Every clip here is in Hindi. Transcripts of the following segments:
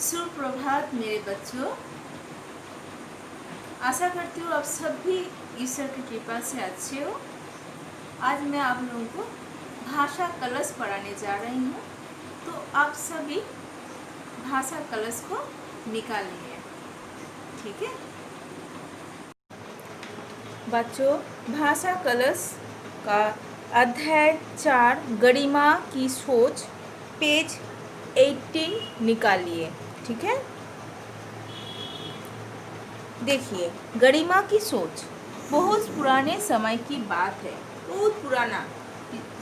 सुप्रभात मेरे बच्चों। आशा करती हूँ आप सभी ईश्वर की कृपा से अच्छे हो। आज मैं आप लोगों को भाषा कलश पढ़ाने जा रही हूँ, तो आप सभी भाषा कलश को निकालेंगे, ठीक है बच्चों। भाषा कलश का अध्याय 4 गरिमा की सोच पेज 18 निकालिए, ठीक है। देखिए, गरिमा की सोच बहुत पुराने समय की बात है। बहुत पुराना,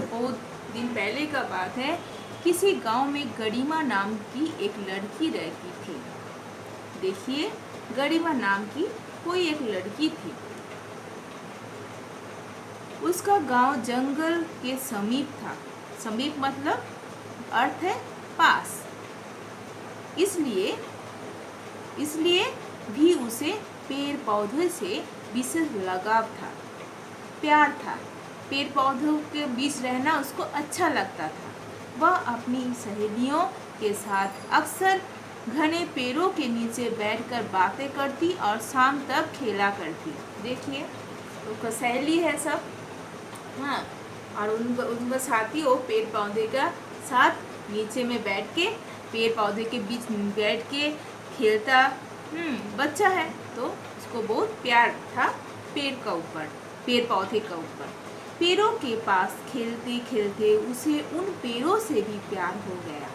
बहुत दिन पहले का बात है। किसी गांव में गरिमा नाम की एक लड़की रहती थी। देखिए, गरिमा नाम की कोई एक लड़की थी। उसका गांव जंगल के समीप था। समीप मतलब अर्थ है पास। इसलिए भी उसे पेड़ पौधे से विशेष लगाव था, प्यार था। पेड़ पौधों के बीच रहना उसको अच्छा लगता था। वह अपनी सहेलियों के साथ अक्सर घने पेड़ों के नीचे बैठकर बातें करती और शाम तक खेला करती। देखिए, उसका सहेली है सब, हाँ, और उनका साथी वो पेड़ पौधे का साथ नीचे में बैठ के पेड़ पौधे के बीच बैठ के खेलता। बच्चा है तो उसको बहुत प्यार था पेड़ पौधे का ऊपर। पेड़ों के पास खेलते खेलते उसे उन पेड़ों से भी प्यार हो गया।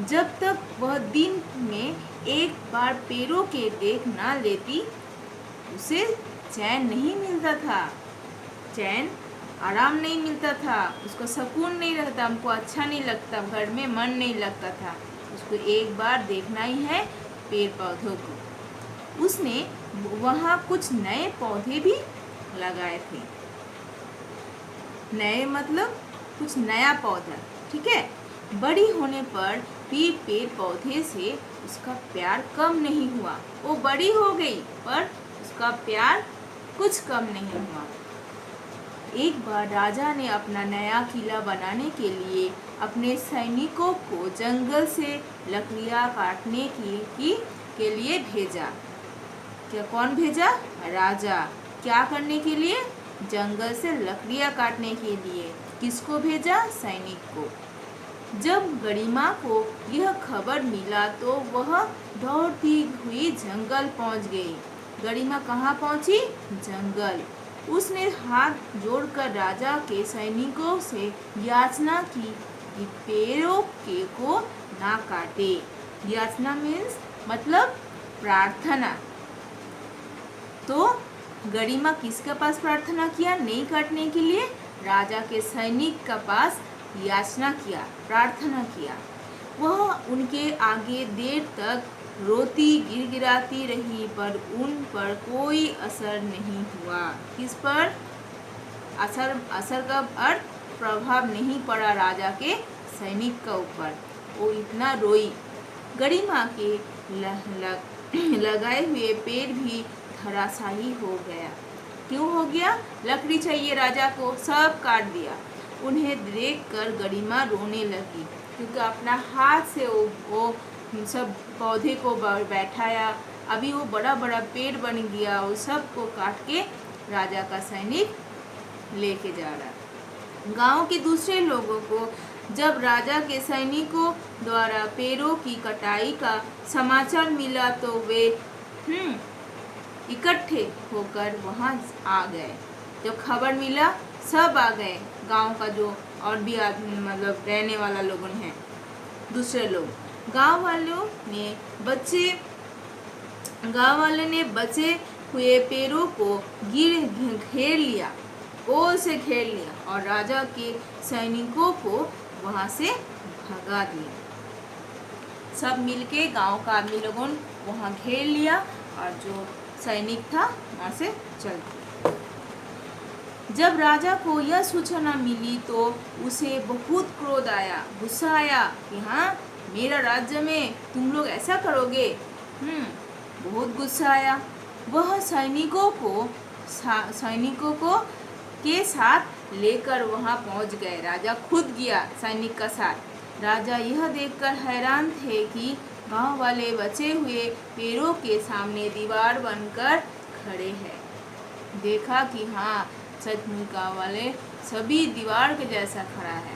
जब तक वह दिन में एक बार पेड़ों के देख ना लेती, उसे चैन नहीं मिलता था। आराम नहीं मिलता था, उसको सुकून नहीं रहता, हमको अच्छा नहीं लगता, घर में मन नहीं लगता था। उसको एक बार देखना ही है पेड़ पौधों को। उसने वहाँ कुछ नए पौधे भी लगाए थे। नए मतलब कुछ नया पौधा, ठीक है। बड़ी होने पर भी पेड़ पौधे से उसका प्यार कम नहीं हुआ। वो बड़ी हो गई पर उसका प्यार कुछ कम नहीं हुआ। एक बार राजा ने अपना नया किला बनाने के लिए अपने सैनिकों को जंगल से लकड़ियाँ काटने के लिए भेजा। क्या कौन भेजा? राजा। क्या करने के लिए? जंगल से लकड़ियाँ काटने के लिए। किसको भेजा? सैनिक को। जब गरिमा को यह खबर मिला तो वह दौड़ती हुई जंगल पहुंच गई। गरिमा कहाँ पहुंची? जंगल। उसने हाथ जोड़कर राजा के सैनिकों से याचना की कि पेड़ों को ना काटे। याचना मीन्स मतलब प्रार्थना। तो गरिमा किसके पास प्रार्थना किया? नहीं काटने के लिए राजा के सैनिक का पास याचना किया, प्रार्थना किया। वह उनके आगे देर तक रोती गिड़गिड़ाती रही, पर उन पर कोई असर नहीं हुआ। किस पर असर का अर्थ प्रभाव नहीं पड़ा राजा के सैनिक का ऊपर। वो इतना रोई। गरिमा के लगाए हुए पेड़ भी धराशायी हो गया। क्यों हो गया? लकड़ी चाहिए राजा को, सब काट दिया। उन्हें देखकर गरिमा रोने लगी, क्योंकि अपना हाथ से वो सब पौधे को बैठाया। अभी वो बड़ा बड़ा पेड़ बन गया, वो सब को काट के राजा का सैनिक लेके जा रहा। गांव के दूसरे लोगों को जब राजा के सैनिकों द्वारा पेड़ों की कटाई का समाचार मिला तो वे इकट्ठे होकर वहां आ गए। जब खबर मिला सब आ गए। गांव का जो और भी मतलब रहने वाला लोगों हैं, दूसरे लोग। गांव वाले ने बचे हुए पेड़ों को घेर लिया, ओर से घेर लिया और राजा के सैनिकों को वहां से भगा दिया। सब मिलके गांव का आदमी लोगों वहां घेर लिया और जो सैनिक था वहां से चल दिया। जब राजा को यह सूचना मिली तो उसे बहुत क्रोध आया, गुस्सा आया कि हाँ, मेरा राज्य में तुम लोग ऐसा करोगे। बहुत गुस्सा आया। वह सैनिकों को के साथ लेकर वहां पहुंच गए। राजा खुद गया सैनिक का साथ। राजा यह देखकर हैरान थे कि गांव वाले बचे हुए पेड़ों के सामने दीवार बनकर खड़े हैं। देखा कि हाँ, सचमुच गांव वाले सभी दीवार के जैसा खड़ा है।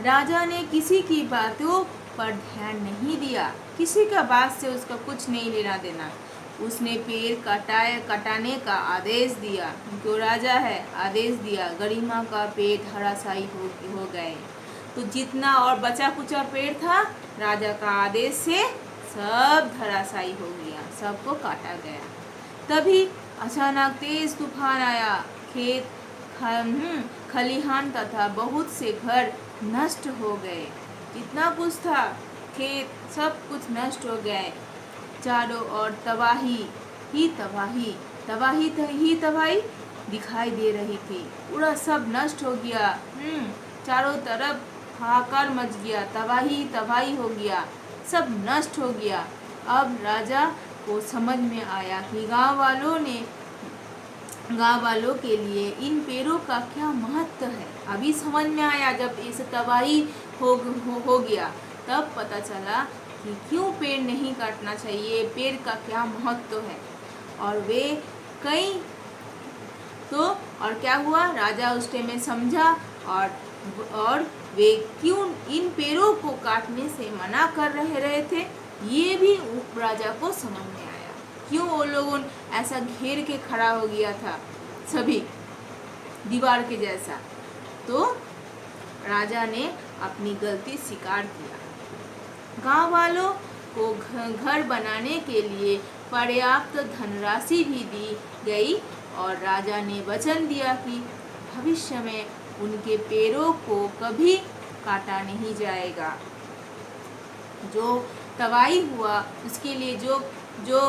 राजा ने किसी की बातों पर ध्यान नहीं दिया, किसी का बात से उसका कुछ नहीं लेना देना। उसने पेड़ कटाने का आदेश दिया, जो राजा है, आदेश दिया। गरिमा का पेड़ धराशायी हो गए। तो जितना और बचा कुचा पेड़ था, राजा का आदेश से सब धराशायी हो गया, सबको काटा गया। तभी अचानक तेज तूफान आया। खेत, खलिहान तथा बहुत से घर नष्ट हो गए। जितना कुछ था, खेत, सब कुछ नष्ट हो गए। चारों ओर तबाही ही तबाही, तबाही ही तबाही दिखाई दे रही थी। पूरा सब नष्ट हो गया। चारों तरफ हाहाकार मच गया, तबाही तबाही हो गया, सब नष्ट हो गया। अब राजा को समझ में आया कि गांव वालों के लिए इन पेड़ों का क्या महत्व है। अभी समझ में आया, जब इस तबाही हो गया, तब पता चला कि क्यों पेड़ नहीं काटना चाहिए, पेड़ का क्या महत्व है। और वे कई तो और क्या हुआ, राजा उस टाइम में समझा और वे क्यों इन पेड़ों को काटने से मना कर रहे थे, ये भी राजा को समझ में आया। क्यों वो लोगों ऐसा घेर के खड़ा हो गया था, सभी दीवार के जैसा। तो राजा ने अपनी गलती स्वीकार किया। गांव वालों को घर बनाने के लिए पर्याप्त धनराशि भी दी गई और राजा ने वचन दिया कि भविष्य में उनके पेड़ों को कभी काटा नहीं जाएगा। जो तबाही हुआ, उसके लिए जो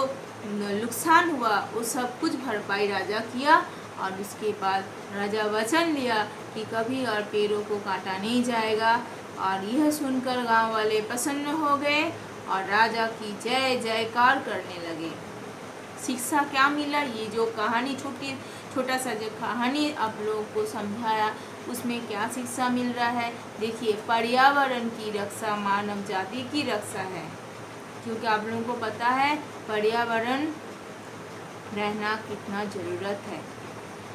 नुकसान हुआ, वो सब कुछ भरपाई राजा किया। और उसके बाद राजा वचन लिया कि कभी और पेड़ों को काटा नहीं जाएगा। और यह सुनकर गांव वाले प्रसन्न हो गए और राजा की जय जयकार करने लगे। शिक्षा क्या मिला, ये जो कहानी छोटा सा जो कहानी आप लोगों को समझाया, उसमें क्या शिक्षा मिल रहा है। देखिए, पर्यावरण की रक्षा मानव जाति की रक्षा है, क्योंकि आप लोगों को पता है पर्यावरण रहना कितना ज़रूरत है।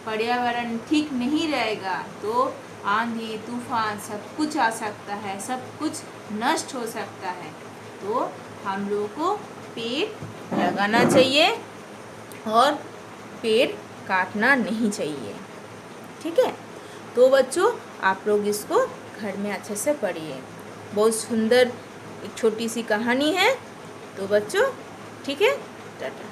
पर्यावरण ठीक नहीं रहेगा तो आंधी तूफान सब कुछ आ सकता है, सब कुछ नष्ट हो सकता है। तो हम लोगों को पेड़ लगाना चाहिए और पेड़ काटना नहीं चाहिए। ठीक है, तो बच्चों आप लोग इसको घर में अच्छे से पढ़िए। बहुत सुंदर एक छोटी सी कहानी है। तो बच्चों ठीक है, टाटा।